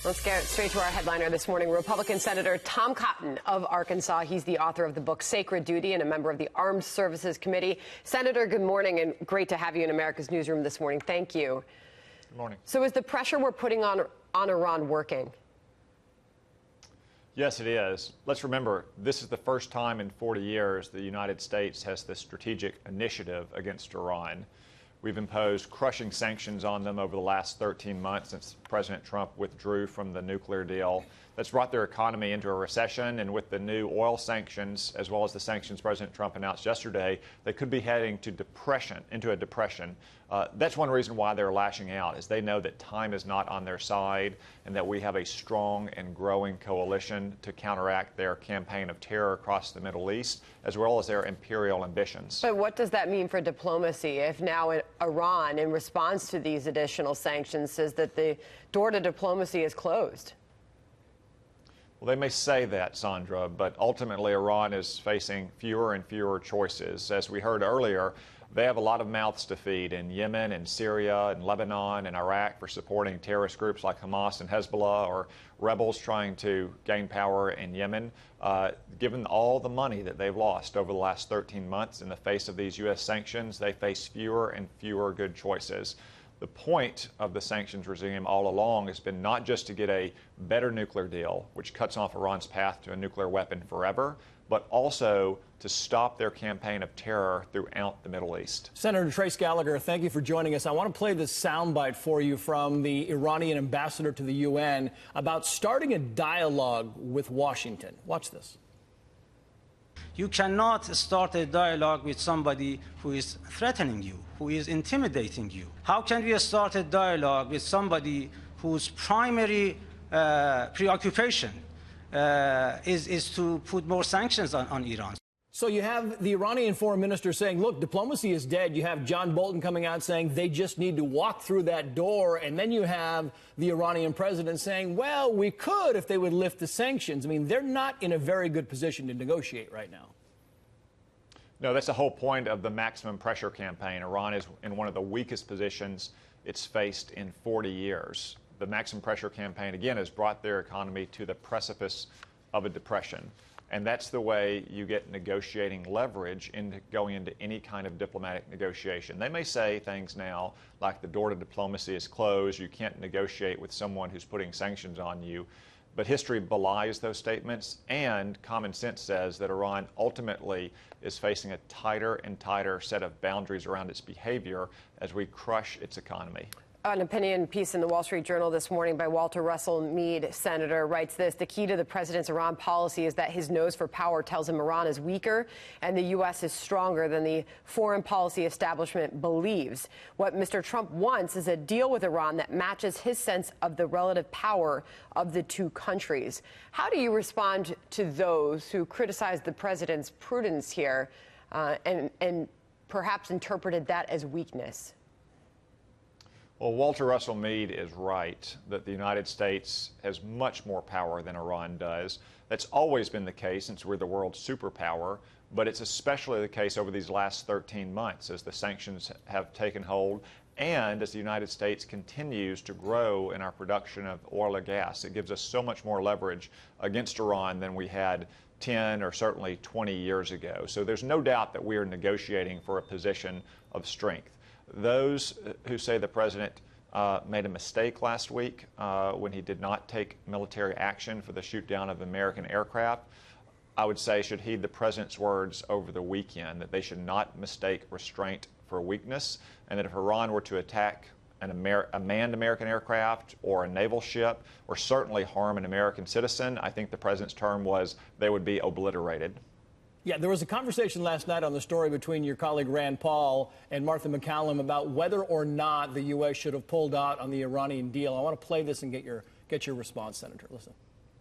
Let's get straight to our headliner this morning. Republican Senator Tom Cotton of Arkansas. He's the author of the book Sacred Duty and a member of the Armed Services Committee. Senator, good morning, and great to have you in America's Newsroom this morning. Thank you. Good morning. So is the pressure we're putting on Iran working? Yes, it is. Let's remember, this is the first time in 40 years the United States has this strategic initiative against Iran. We've imposed crushing sanctions on them over the last 13 months since President Trump withdrew from the nuclear deal. That's brought their economy into a recession, and with the new oil sanctions, as well as the sanctions President Trump announced yesterday, they could be heading to into a depression. That's one reason why they're lashing out, is they know that time is not on their side and that we have a strong and growing coalition to counteract their campaign of terror across the Middle East, as well as their imperial ambitions. But what does that mean for diplomacy if now Iran, in response to these additional sanctions, says that the door to diplomacy is closed? Well, they may say that, Sandra, but ultimately Iran is facing fewer and fewer choices. As we heard earlier, they have a lot of mouths to feed in Yemen and Syria and Lebanon and Iraq for supporting terrorist groups like Hamas and Hezbollah, or rebels trying to gain power in Yemen. Given all the money that they've lost over the last 13 months in the face of these U.S. sanctions, they face fewer and fewer good choices. The point of the sanctions regime all along has been not just to get a better nuclear deal, which cuts off Iran's path to a nuclear weapon forever, but also to stop their campaign of terror throughout the Middle East. Senator Trace Gallagher, thank you for joining us. I want to play this soundbite for you from the Iranian ambassador to the UN about starting a dialogue with Washington. Watch this. You cannot start a dialogue with somebody who is threatening you, who is intimidating you. How can we start a dialogue with somebody whose primary preoccupation is to put more sanctions on Iran? So you have the Iranian foreign minister saying, look, diplomacy is dead. You have John Bolton coming out saying they just need to walk through that door. And then you have the Iranian president saying, well, we could if they would lift the sanctions. I mean, they're not in a very good position to negotiate right now. No, that's the whole point of the maximum pressure campaign. Iran is in one of the weakest positions it's faced in 40 years. The maximum pressure campaign, again, has brought their economy to the precipice of a depression. And that's the way you get negotiating leverage into going into any kind of diplomatic negotiation. They may say things now like the door to diplomacy is closed, you can't negotiate with someone who's putting sanctions on you. But history belies those statements, and common sense says that Iran ultimately is facing a tighter and tighter set of boundaries around its behavior as we crush its economy. An opinion piece in the Wall Street Journal this morning by Walter Russell Mead, Senator, writes this: the key to the president's Iran policy is that his nose for power tells him Iran is weaker and the U.S. is stronger than the foreign policy establishment believes. What Mr. Trump wants is a deal with Iran that matches his sense of the relative power of the two countries. How do you respond to those who criticize the president's prudence here and perhaps interpreted that as weakness? Well, Walter Russell Mead is right that the United States has much more power than Iran does. That's always been the case since we're the world's superpower, but it's especially the case over these last 13 months as the sanctions have taken hold and as the United States continues to grow in our production of oil and gas. It gives us so much more leverage against Iran than we had 10 or certainly 20 years ago. So there's no doubt that we are negotiating for a position of strength. Those who say the president made a mistake last week when he did not take military action for the shoot down of American aircraft, I would say should heed the president's words over the weekend, that they should not mistake restraint for weakness, and that if Iran were to attack a manned American aircraft or a naval ship, or certainly harm an American citizen, I think the president's term was they would be obliterated. Yeah, there was a conversation last night on the story between your colleague Rand Paul and Martha MacCallum about whether or not the U.S. should have pulled out on the Iranian deal. I want to play this and get your response, Senator. Listen.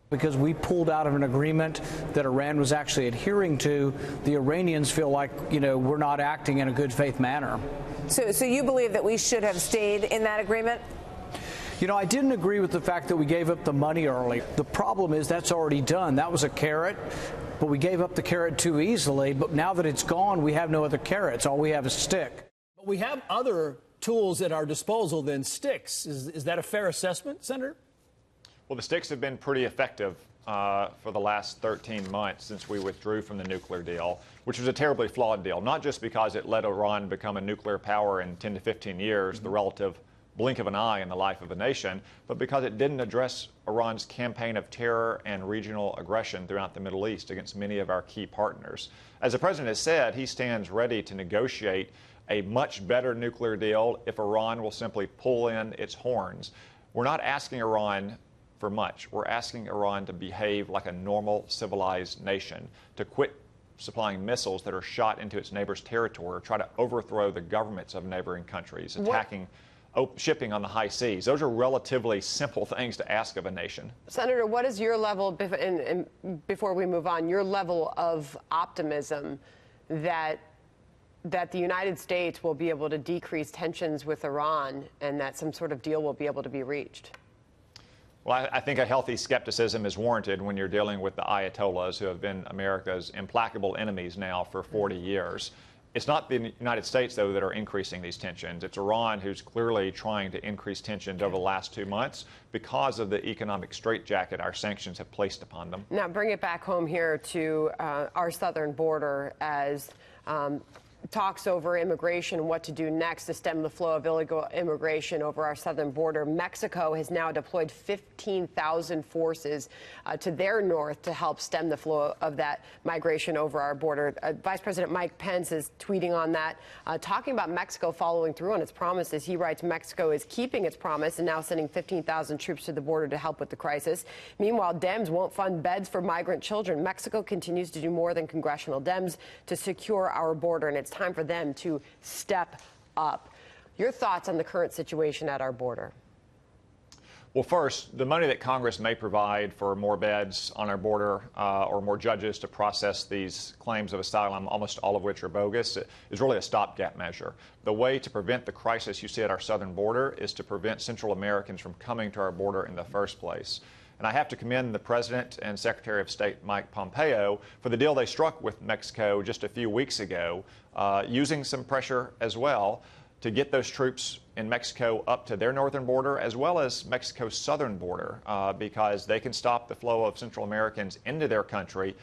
Because we pulled out of an agreement that Iran was actually adhering to, the Iranians feel like, we're not acting in a good faith manner. So you believe that we should have stayed in that agreement? I didn't agree with the fact that we gave up the money early. The problem is that's already done. That was a carrot, but we gave up the carrot too easily. But now that it's gone, we have no other carrots. All we have is stick. But we have other tools at our disposal than sticks. Is that a fair assessment, Senator? Well, the sticks have been pretty effective for the last 13 months since we withdrew from the nuclear deal, which was a terribly flawed deal, not just because it let Iran become a nuclear power in 10 to 15 years, the relative blink of an eye in the life of a nation, but because it didn't address Iran's campaign of terror and regional aggression throughout the Middle East against many of our key partners. As the president has said, he stands ready to negotiate a much better nuclear deal if Iran will simply pull in its horns. We're not asking Iran for much. We're asking Iran to behave like a normal, civilized nation, to quit supplying missiles that are shot into its neighbor's territory, or try to overthrow the governments of neighboring countries, attacking shipping on the high seas. Those are relatively simple things to ask of a nation. Senator, what is your level, before we move on, your level of optimism that the United States will be able to decrease tensions with Iran and that some sort of deal will be able to be reached? Well, I think a healthy skepticism is warranted when you're dealing with the Ayatollahs, who have been America's implacable enemies now for 40 years. It's not the United States, though, that are increasing these tensions. It's Iran who's clearly trying to increase tensions over the last 2 months because of the economic straitjacket our sanctions have placed upon them. Now, bring it back home here to our southern border as talks over immigration and what to do next to stem the flow of illegal immigration over our southern border. Mexico has now deployed 15,000 forces to their north to help stem the flow of that migration over our border. Vice President Mike Pence is tweeting on that, talking about Mexico following through on its promises. He writes, Mexico is keeping its promise and now sending 15,000 troops to the border to help with the crisis. Meanwhile, Dems won't fund beds for migrant children. Mexico continues to do more than congressional Dems to secure our border, and it's time for them to step up. Your thoughts on the current situation at our border? Well, first, the money that Congress may provide for more beds on our border or more judges to process these claims of asylum, almost all of which are bogus, is really a stopgap measure. The way to prevent the crisis you see at our southern border is to prevent Central Americans from coming to our border in the first place. And I have to commend the President and Secretary of State Mike Pompeo for the deal they struck with Mexico just a few weeks ago, using some pressure as well to get those troops in Mexico up to their northern border as well as Mexico's southern border, because they can stop the flow of Central Americans into their country.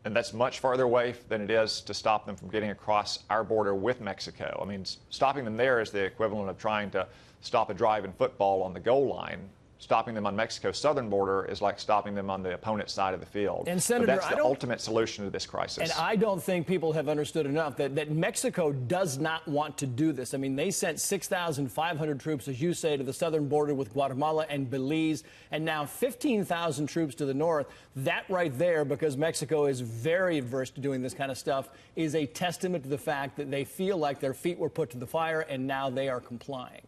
And that's much farther away than it is to stop them from getting across our border with Mexico. I mean, stopping them there is the equivalent of trying to stop a drive in football on the goal line. Stopping them on Mexico's southern border is like stopping them on the opponent's side of the field. And Senator, but that's the ultimate solution to this crisis. And I don't think people have understood enough that Mexico does not want to do this. I mean, they sent 6,500 troops, as you say, to the southern border with Guatemala and Belize, and now 15,000 troops to the north. That right there, because Mexico is very adverse to doing this kind of stuff, is a testament to the fact that they feel like their feet were put to the fire and now they are complying.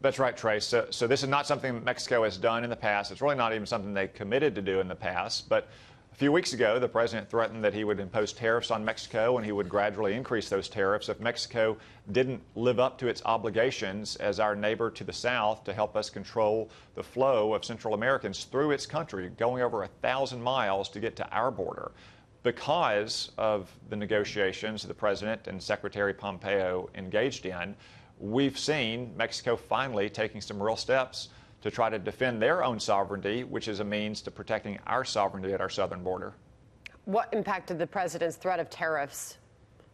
That's right, Trace. So this is not something Mexico has done in the past. It's really not even something they committed to do in the past. But a few weeks ago, the president threatened that he would impose tariffs on Mexico and he would gradually increase those tariffs if Mexico didn't live up to its obligations as our neighbor to the south to help us control the flow of Central Americans through its country, going over 1,000 miles to get to our border. Because of the negotiations the president and Secretary Pompeo engaged in, we've seen Mexico finally taking some real steps to try to defend their own sovereignty, which is a means to protecting our sovereignty at our southern border. What impact did the president's threat of tariffs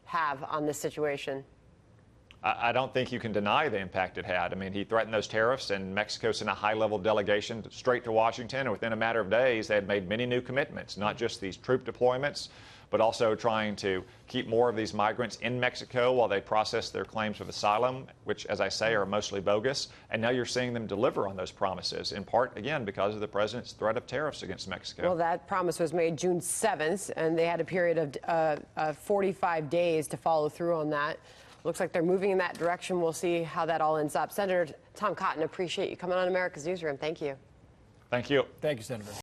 have on this situation? I don't think you can deny the impact it had. I mean, he threatened those tariffs, and Mexico sent a high-level delegation straight to Washington, and within a matter of days, they had made many new commitments, not just these troop deployments, but also trying to keep more of these migrants in Mexico while they process their claims of asylum, which, as I say, are mostly bogus. And now you're seeing them deliver on those promises, in part, again, because of the president's threat of tariffs against Mexico. Well, that promise was made June 7th, and they had a period of 45 days to follow through on that. Looks like they're moving in that direction. We'll see how that all ends up. Senator Tom Cotton, appreciate you coming on America's Newsroom. Thank you. Thank you. Thank you, Senator.